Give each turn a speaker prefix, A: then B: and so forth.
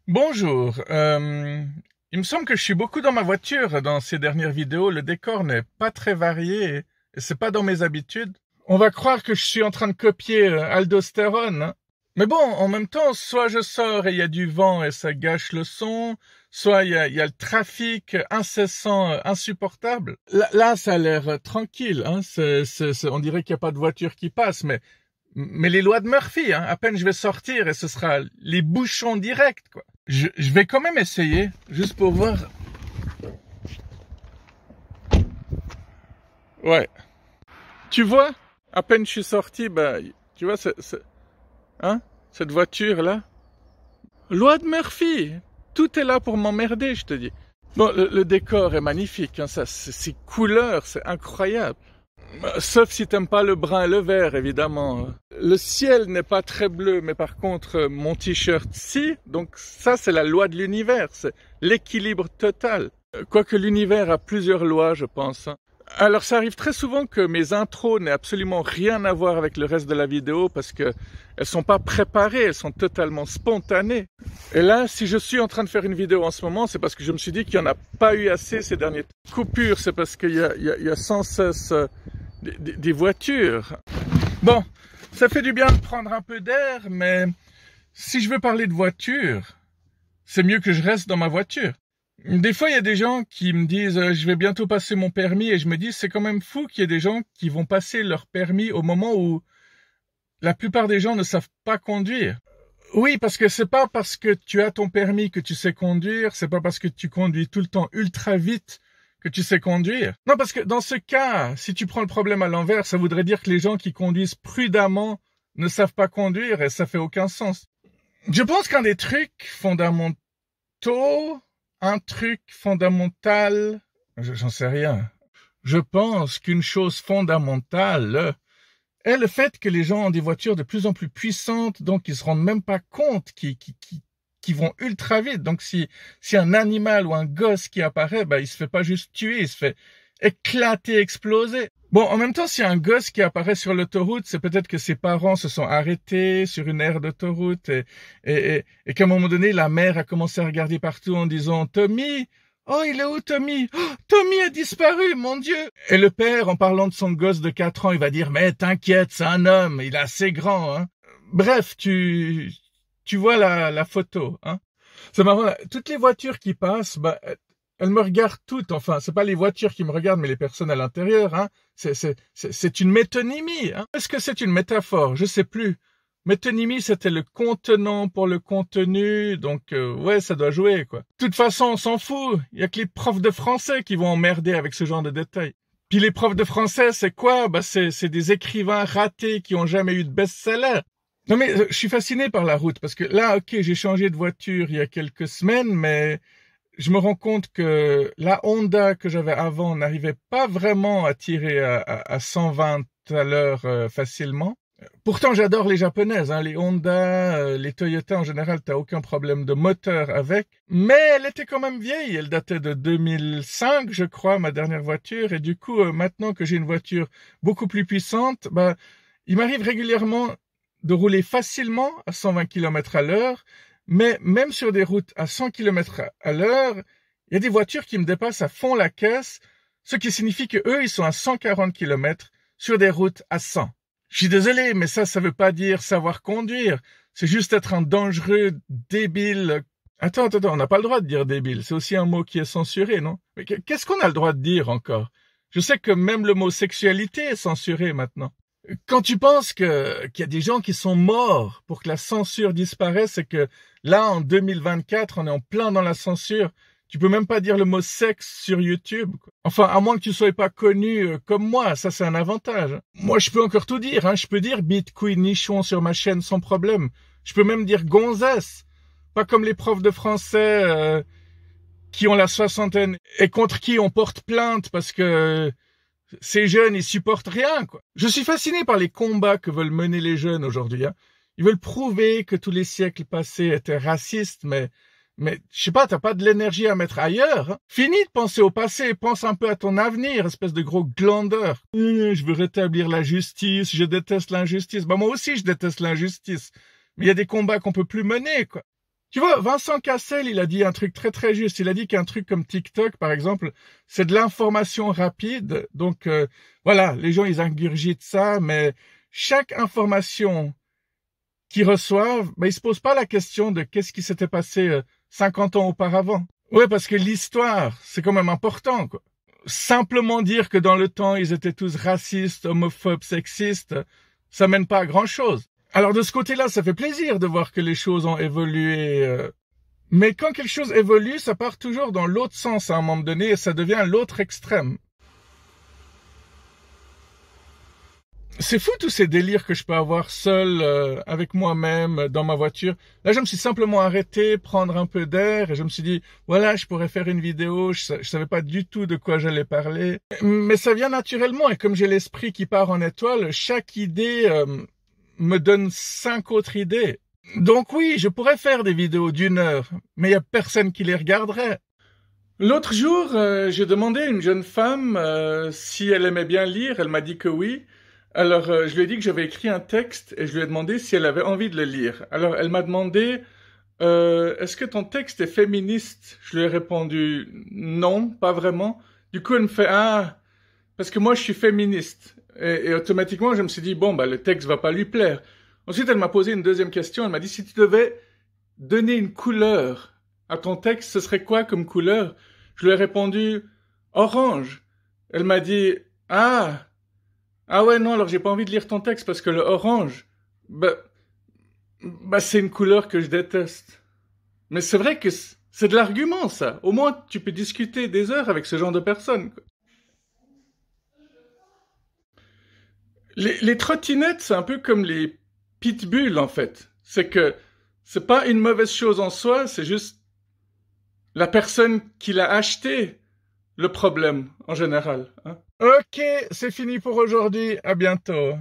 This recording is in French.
A: Bonjour. Il me semble que je suis beaucoup dans ma voiture dans ces dernières vidéos. Le décor n'est pas très varié et c'est pas dans mes habitudes. On va croire que je suis en train de copier Aldostérone, hein. Mais bon, en même temps, soit je sors et il y a du vent et ça gâche le son, soit il y a le trafic incessant, insupportable. Là, ça a l'air tranquille, hein. On dirait qu'il n'y a pas de voiture qui passe, mais les lois de Murphy, hein. À peine je vais sortir et ce sera les bouchons directs, quoi. Je vais quand même essayer, juste pour voir. Ouais. Tu vois, à peine je suis sorti, tu vois, hein, cette voiture-là. Loi de Murphy. Tout est là pour m'emmerder, je te dis. Bon, le décor est magnifique, hein, ces couleurs, c'est incroyable. Sauf si t'aimes pas le brun et le vert, évidemment. Le ciel n'est pas très bleu, mais par contre, mon t-shirt, si. Donc ça, c'est la loi de l'univers, c'est l'équilibre total. Quoique l'univers a plusieurs lois, je pense, hein. Alors ça arrive très souvent que mes intros n'aient absolument rien à voir avec le reste de la vidéo parce que elles sont pas préparées, elles sont totalement spontanées. Et là, si je suis en train de faire une vidéo en ce moment, c'est parce que je me suis dit qu'il n'y en a pas eu assez ces dernières coupures, c'est parce qu'il y a sans cesse des voitures. Bon, ça fait du bien de prendre un peu d'air, mais si je veux parler de voiture, c'est mieux que je reste dans ma voiture. Des fois, il y a des gens qui me disent je vais bientôt passer mon permis et je me dis c'est quand même fou qu'il y ait des gens qui vont passer leur permis au moment où la plupart des gens ne savent pas conduire. Oui, parce que c'est pas parce que tu as ton permis que tu sais conduire, c'est pas parce que tu conduis tout le temps ultra vite que tu sais conduire. Non, parce que dans ce cas, si tu prends le problème à l'envers, ça voudrait dire que les gens qui conduisent prudemment ne savent pas conduire et ça fait aucun sens. Je pense qu'un des trucs fondamentaux, un truc fondamental, j'en sais rien. Je pense qu'une chose fondamentale est le fait que les gens ont des voitures de plus en plus puissantes, donc ils se rendent même pas compte qu'ils vont ultra vite. Donc si un animal ou un gosse qui apparaît, il se fait pas juste tuer, il se fait éclater, exploser. Bon, en même temps, si un gosse qui apparaît sur l'autoroute, c'est peut-être que ses parents se sont arrêtés sur une aire d'autoroute et qu'à un moment donné, la mère a commencé à regarder partout en disant « Tommy, oh, il est où Tommy? Oh, Tommy a disparu, mon Dieu !» Et le père, en parlant de son gosse de 4 ans, il va dire « Mais t'inquiète, c'est un homme, il est assez grand, hein. » Bref, tu vois la photo, hein. C'est marrant, là. Toutes les voitures qui passent, elles me regardent toutes. Enfin, c'est pas les voitures qui me regardent, mais les personnes à l'intérieur, hein. C'est une métonymie, hein. Est-ce que c'est une métaphore? Je sais plus. Métonymie, c'était le contenant pour le contenu, donc ouais, ça doit jouer, quoi. De toute façon, on s'en fout. Il y a que les profs de français qui vont emmerder avec ce genre de détails. Puis les profs de français, c'est quoi? C'est des écrivains ratés qui ont jamais eu de best-seller. Non mais je suis fasciné par la route parce que là, ok, j'ai changé de voiture il y a quelques semaines, mais je me rends compte que la Honda que j'avais avant n'arrivait pas vraiment à tirer à 120 à l'heure facilement. Pourtant, j'adore les japonaises, hein, les Honda, les Toyota en général, t'as aucun problème de moteur avec. Mais elle était quand même vieille, elle datait de 2005, je crois, ma dernière voiture. Et du coup, maintenant que j'ai une voiture beaucoup plus puissante, il m'arrive régulièrement de rouler facilement à 120 km à l'heure, mais même sur des routes à 100 km à l'heure, il y a des voitures qui me dépassent à fond la caisse, ce qui signifie que eux, ils sont à 140 km sur des routes à 100. Je suis désolé, mais ça veut pas dire savoir conduire. C'est juste être un dangereux débile. Attends, on n'a pas le droit de dire débile. C'est aussi un mot qui est censuré, non? Mais qu'est-ce qu'on a le droit de dire encore? Je sais que même le mot sexualité est censuré maintenant. Quand tu penses qu'il y a des gens qui sont morts pour que la censure disparaisse et que là, en 2024, on est en plein dans la censure, tu peux même pas dire le mot sexe sur YouTube, quoi. Enfin, à moins que tu sois pas connu comme moi, ça c'est un avantage. Moi, je peux encore tout dire, hein. Je peux dire bite, couille, nichon sur ma chaîne sans problème. Je peux même dire gonzesse. Pas comme les profs de français qui ont la soixantaine et contre qui on porte plainte parce que ces jeunes, ils supportent rien, quoi. Je suis fasciné par les combats que veulent mener les jeunes aujourd'hui, hein. Ils veulent prouver que tous les siècles passés étaient racistes, mais je sais pas, t'as pas de l'énergie à mettre ailleurs, hein. Fini de penser au passé, pense un peu à ton avenir, espèce de gros glandeur. Je veux rétablir la justice, je déteste l'injustice. Moi aussi, je déteste l'injustice. Mais il y a des combats qu'on peut plus mener, quoi. Tu vois, Vincent Cassel, il a dit un truc très très juste. Il a dit qu'un truc comme TikTok, par exemple, c'est de l'information rapide. Donc voilà, les gens ils ingurgitent ça, mais chaque information qu'ils reçoivent, ils se posent pas la question de qu'est-ce qui s'était passé 50 ans auparavant. Ouais, parce que l'histoire, c'est quand même important, quoi. Simplement dire que dans le temps, ils étaient tous racistes, homophobes, sexistes, ça mène pas à grand chose. Alors de ce côté-là, ça fait plaisir de voir que les choses ont évolué. Mais quand quelque chose évolue, ça part toujours dans l'autre sens à un moment donné et ça devient l'autre extrême. C'est fou tous ces délires que je peux avoir seul, avec moi-même, dans ma voiture. Là, je me suis simplement arrêté, prendre un peu d'air, et je me suis dit, voilà, je pourrais faire une vidéo, je savais pas du tout de quoi j'allais parler. Mais ça vient naturellement, et comme j'ai l'esprit qui part en étoile, chaque idée me donne 5 autres idées. Donc oui, je pourrais faire des vidéos d'1 heure, mais il y a personne qui les regarderait. L'autre jour, j'ai demandé à une jeune femme si elle aimait bien lire, elle m'a dit que oui. Alors, je lui ai dit que j'avais écrit un texte et je lui ai demandé si elle avait envie de le lire. Alors, elle m'a demandé, est-ce que ton texte est féministe? Je lui ai répondu, non, pas vraiment. Du coup, elle me fait, ah, parce que moi, je suis féministe. Et automatiquement, je me suis dit, bon, le texte va pas lui plaire. Ensuite, elle m'a posé une deuxième question. Elle m'a dit, si tu devais donner une couleur à ton texte, ce serait quoi comme couleur? Je lui ai répondu, orange. Elle m'a dit, ah ouais, non, alors j'ai pas envie de lire ton texte parce que le orange, c'est une couleur que je déteste. Mais c'est vrai que c'est de l'argument, ça. Au moins, tu peux discuter des heures avec ce genre de personnes, quoi. Les trottinettes, c'est un peu comme les pitbulls, en fait. C'est que c'est pas une mauvaise chose en soi, c'est juste la personne qui l'a acheté, le problème, en général. Hein. Ok, c'est fini pour aujourd'hui. À bientôt.